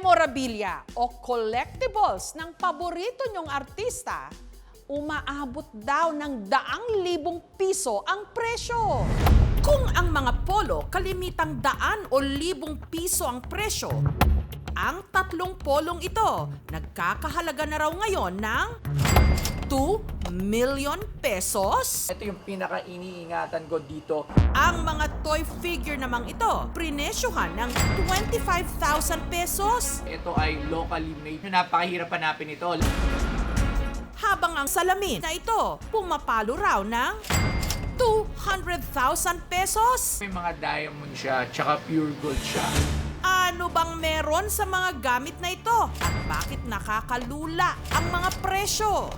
memorabilia o collectibles ng paborito nyong artista, umaabot daw ng 100,000 piso ang presyo. Kung ang mga polo kalimitang 100 o 1,000 piso ang presyo, ang 3 polong ito nagkakahalaga na raw ngayon ng 2 milyon pesos? Ito yung pinaka-iniingatan ko dito. Ang mga toy figure namang ito, prinesyohan ng 25,000 pesos. Ito ay locally made. Napakahirap hanapin ito. Habang ang salamin na ito, pumapalo raw ng 200,000 pesos. May mga diamond siya, tsaka pure gold siya. Ano bang meron sa mga gamit na ito? At bakit nakakalula ang mga presyo?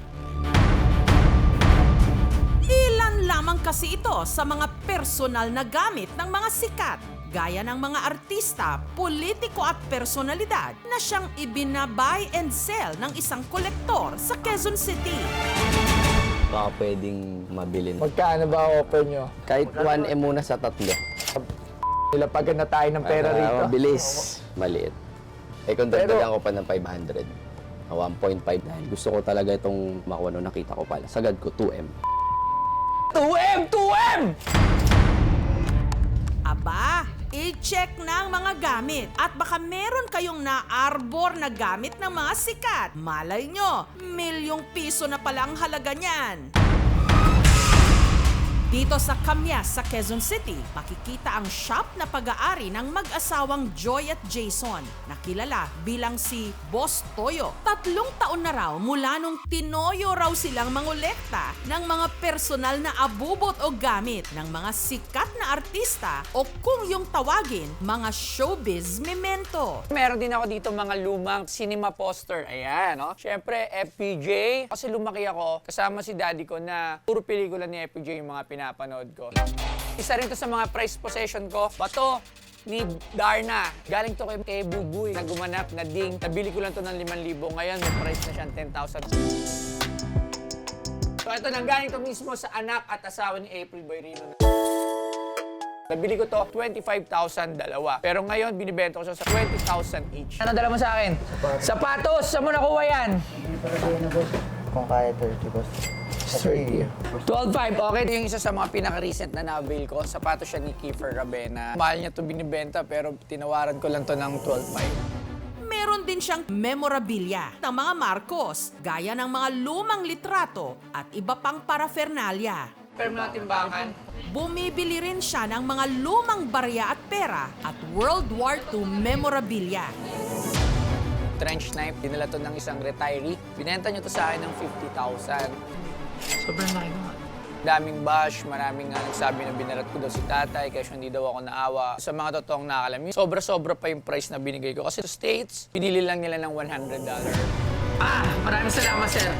Ilan lamang kasi ito sa mga personal na gamit ng mga sikat, gaya ng mga artista, politiko at personalidad na siyang ibinabuy and sell ng isang kolektor sa Quezon City. Baka pwedeng mabili. Magkano ba offer nyo? Kahit 1M muna sa 3. Nilapagan na tayo ng pera rito. Mabilis. Maliit. Eh kung dagdagan ko pa ng 500, 1.5 dahil gusto ko talaga itong makuha nung nakita ko pala. Sagad ko 2M. 2M! 2M! Aba, i-check na ang mga gamit at baka meron kayong naarbor na gamit ng mga sikat. Malay nyo, milyong piso na pala ang halaga niyan. Dito sa Kamyas sa Quezon City, makikita ang shop na pag-aari ng mag-asawang Joy at Jason, na kilala bilang si Boss Toyo. 3 taon na raw mula nung tinoyo raw silang mangolekta ng mga personal na abubot o gamit ng mga sikat na artista o kung yung tawagin, mga showbiz memento. Meron din ako dito mga lumang cinema poster. Ayan, no? Siyempre, FPJ. Kasi lumaki ako, kasama si daddy ko na puro pelikula ni FPJ yung mga pinapanood ko. Isa rin to sa mga prized possession ko. Bato ni Darna. Galing to kay Bubuy na gumanap na ding. Nabili ko lang to ng 5,000. Ngayon, may price na siyang 10,000. So ito, nanggaling to mismo sa anak at asawa ni April Boy Rino. Nabili ko to 25,000 dalawa. Pero ngayon, binibenta ko siya sa 20,000 each. Ano dala mo sa akin? Sapatos! Saan mo nakuha yan? Kung kaya 30 boss. 12.5. Okay, ito yung isa sa mga pinaka-recent na na-avail ko. Sapatos siya ni Kiefer Rabena. Mahal niya to binibenta pero tinawaran ko lang to ng 12.5. Meron din siyang memorabilia ng mga Marcos, gaya ng mga lumang litrato at iba pang paraphernalia. Pero mga timbangan, Bumibili rin siya ng mga lumang barya at pera at World War II memorabilia. Trench knife, dinala to ng isang retiree. Binenta niyo to sa akin ng 50,000. sobrang laki naman. Daming bash, maraming nga nagsabi na binarat ko daw si tatay kaya hindi daw ako naawa. Sa mga totoong nakakalam, sobra-sobra pa yung price na binigay ko. Kasi sa States, binili lang nila ng $100. Maraming salamat, sir.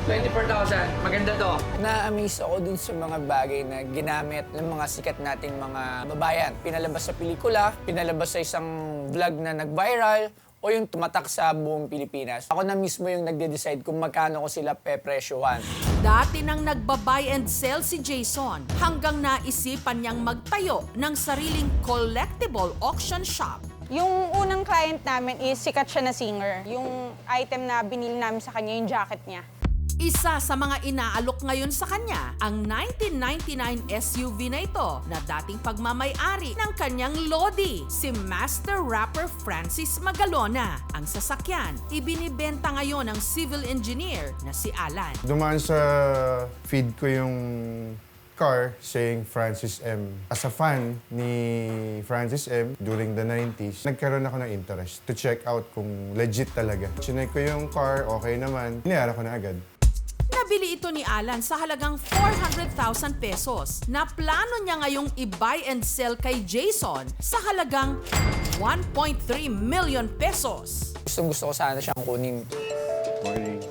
24,000. Maganda to. Na-amaze ako dun sa mga bagay na ginamit ng mga sikat nating mga babayan. Pinalabas sa pelikula, pinalabas sa isang vlog na nag-viral, o yung tumatak sa buong Pilipinas. Ako na mismo yung nagde-decide kung magkano ko sila pepresyohan. Dati nang nagbabuy and sell si Jason hanggang naisipan niyang magtayo ng sariling collectible auction shop. Yung unang client namin is sikat siya na singer. Yung item na binili namin sa kanya, yung jacket niya. Isa sa mga inaalok ngayon sa kanya, ang 1999 SUV na ito na dating pagmamay-ari ng kanyang lodi, si master rapper Francis Magalona. Ang sasakyan, ibinibenta ngayon ng civil engineer na si Alan. Dumaan sa feed ko yung car saying Francis M. As a fan ni Francis M. during the 90s, nagkaroon ako ng interest to check out kung legit talaga. Chinek ko yung car, okay naman. Iniyara ko na agad. Nabili ito ni Alan sa halagang 400,000 pesos na plano niya ngayong i-buy and sell kay Jason sa halagang 1.3 million pesos. Gusto ko sana siyang kunin.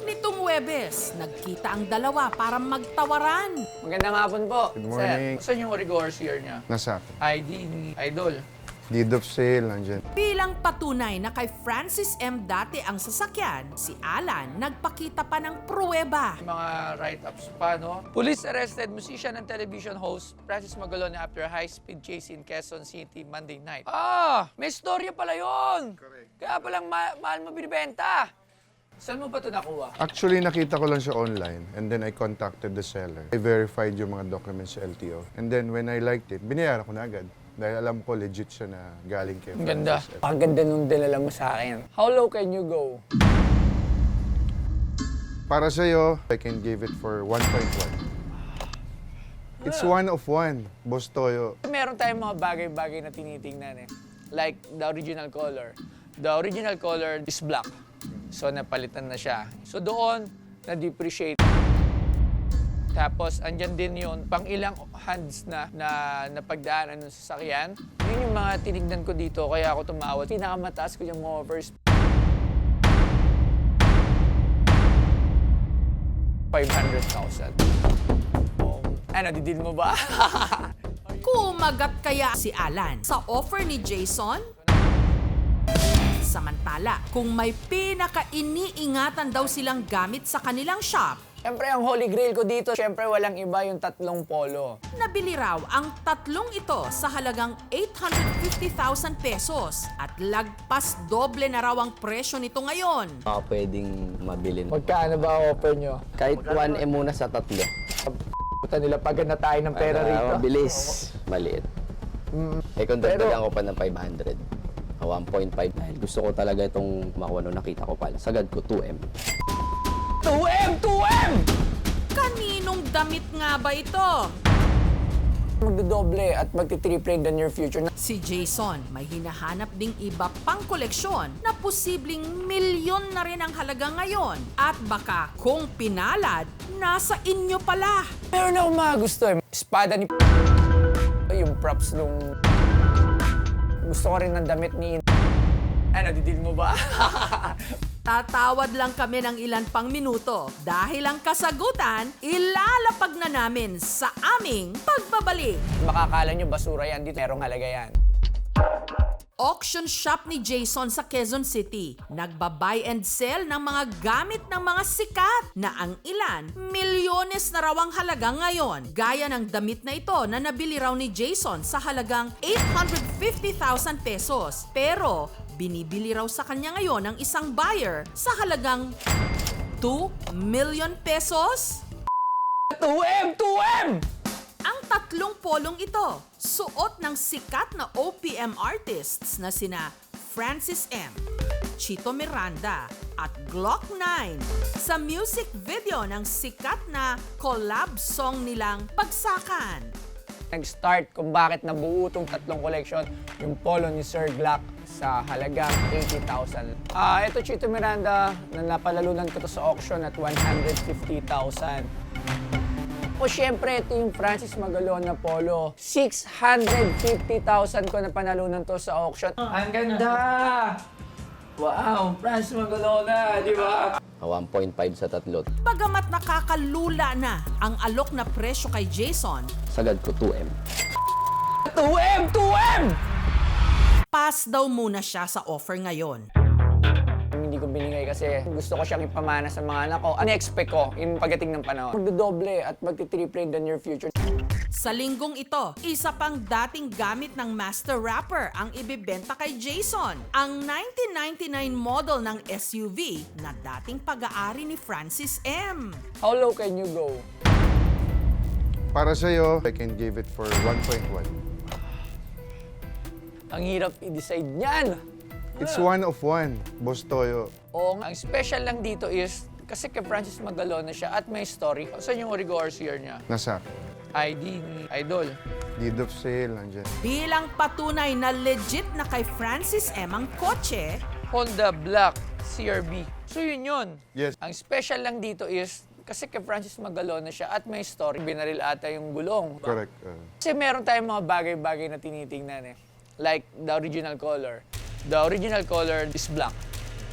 Nitong Huwebes, nagkita ang dalawa para magtawaran. Magandang hapon po. Good morning. Saan yung origor year niya? Nasa akin. ID ni Idol. Deed of sale, nandyan. Bilang patunay na kay Francis M. dati ang sasakyan, si Alan nagpakita pa ng pruweba. Mga write-ups pa, no? Police arrested musician and television host Francis Magalon after high-speed chase in Quezon City Monday night. Ah! May storya pala yun! Correct. Kaya palang mahal mo binibenta. Saan mo ba ito nakuha? Actually, nakita ko lang siya online and then I contacted the seller. I verified yung mga documents sa LTO. And then when I liked it, binayaran ko na agad. Dahil alam ko legit siya na galing kay Ang ganda. Francis M. Ang ganda nung dinala mo sa akin. How low can you go? Para sa'yo, I can give it for 1.1. It's one of one, Boss Toyo. Meron tayong mga bagay-bagay na tinitingnan eh. Like the original color. The original color is black. So napalitan na siya. So doon, na-depreciate. Tapos, andyan din yun, pang ilang hands na napagdaanan ng sasakyan. Yun yung mga tinignan ko dito, kaya ako tumawad. Pinakamataas ko yung movers. 500,000. Oh, ano, didil mo ba? Kumagat kaya si Alan sa offer ni Jason? Samantala, kung may pinaka-iniingatan daw silang gamit sa kanilang shop, Siyempre, ang holy grail ko dito, siyempre walang iba yung tatlong polo. nabili raw ang tatlong ito sa halagang 850,000 pesos at lagpas doble na raw ang presyo nito ngayon. Baka pwedeng mabili na. Magkano ba offer nyo? Kahit 1M muna sa tatlo. Puta nila, pagod na tayo ng pera Para rito. mabilis. Maliit. Eh kung dagdagan ko pa ng 500, 1.5 dahil gusto ko talaga itong makuha nung nakita ko pala. Sagad ko 2M. 2M! 2M! Kaninong damit nga ba ito? Magdodoble at magti-triple in the near future. Si Jason may hinahanap ding iba pang koleksyon na posibleng milyon na rin ang halaga ngayon. At baka kung pinalad, nasa inyo pala. Meron akong mga gusto eh. Espada ni yung props nung gusto ko rin ng damit ni ano, didil mo ba? Tatawad lang kami ng ilan pang minuto dahil ang kasagutan ilalapag na namin sa aming pagbabalik. Makakala nyo basura yan, dito merong halaga yan. Auction shop ni Jason sa Quezon City. Nagba-buy and sell ng mga gamit ng mga sikat na ang ilan, milyones na raw ang halaga ngayon. Gaya ng damit na ito na nabili raw ni Jason sa halagang 850,000 pesos. Pero binibili raw sa kanya ngayon ng isang buyer sa halagang 2 million pesos? 2M! 2M! Ang tatlong polong ito, suot ng sikat na OPM artists na sina Francis M., Chito Miranda at Glock 9 sa music video ng sikat na collab song nilang Pagsakan. Nag-start kung bakit nabuo itong tatlong collection, yung polo ni Sir Glock sa halagang 80,000. Ito Chito Miranda na napalalunan ko to sa auction at 150,000. O syempre, ito yung Francis Magalon na polo. 650,000 ko na panalunan to sa auction. Ang ganda! Wow, Francis Magalona, di ba? 1.5 sa tatlo. Bagamat nakakalula na ang alok na presyo kay Jason, Sagad ko 2M. 2M! 2M! pass daw muna siya sa offer ngayon. Hindi ko binigay kasi gusto ko siyang ipamana sa mga anak ko. Unexpect ko yung pagdating ng panahon. Magdodoble at magti-triple in the near future. Sa linggong ito, isa pang dating gamit ng master rapper ang ibibenta kay Jason. Ang 1999 model ng SUV na dating pag-aari ni Francis M. How low can you go? Para sa'yo, I can give it for 1.1. Ang hirap i-decide niyan. It's one of one, Boss Toyo. O, ang special lang dito is, kasi kay Francis Magalona siya at may story. Saan yung origo RCR niya? Nasa ID ni Idol. deed of sale, nandyan. Bilang patunay na legit na kay Francis M. ang kotse, Honda Black CRB. So yun yun. Yes. Ang special lang dito is, kasi kay Francis Magalona siya at may story. Binaril ata yung gulong. Correct. Kasi meron tayong mga bagay-bagay na tinitingnan eh. Like the original color. The original color is black.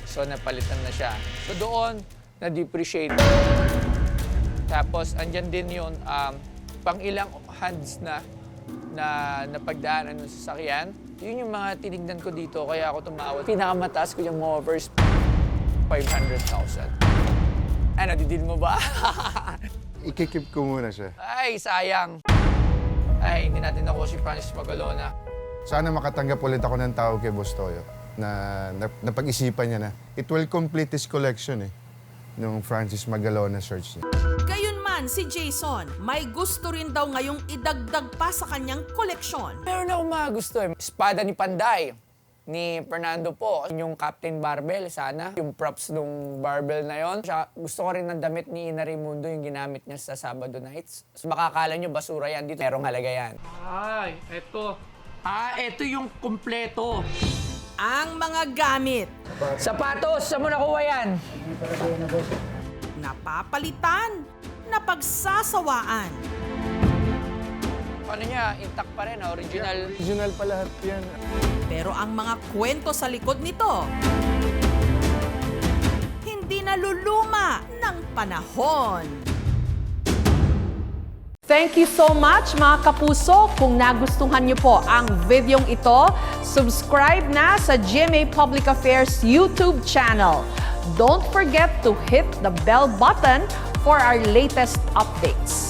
So napalitan na siya. So doon, na-depreciate. Tapos andyan din yun, pang ilang hands na napagdaanan ng sasakyan. Yun yung mga tinignan ko dito, kaya ako tumawad. Pinakamataas ko yung movers, 500,000. Ano, didil mo ba? Ikikip ko muna siya. Ay, sayang. Ay, hindi natin ako si Francis Magalona. Sana makatanggap ulit ako ng tawag kay Boss Toyo na napag-isipan niya na. It will complete his collection nung Francis Magalona search niya. Gayunman si Jason, may gusto rin daw ngayong idagdag pa sa kanyang koleksyon. Meron akong mga gusto eh. Espada ni Panday, ni Fernando po. Yung Captain Barbell, sana. Yung props nung barbell na yon. Gusto ko rin ng damit ni Ina Raimundo, yung ginamit niya sa Sabado Nights. So baka akala nyo basura yan. Dito merong halaga yan. Ay, eto. Eto yung kumpleto. Ang mga gamit, Sapatos! Saan mo nakuha yan? napapalitan, napagsasawaan. Ano niya? Intact pa rin, original. Original pa lahat yan. Pero ang mga kwento sa likod nito, hindi naluluma ng panahon. Thank you so much mga kapuso. Kung nagustuhan niyo po ang videong ito, subscribe na sa GMA Public Affairs YouTube channel. Don't forget to hit the bell button for our latest updates.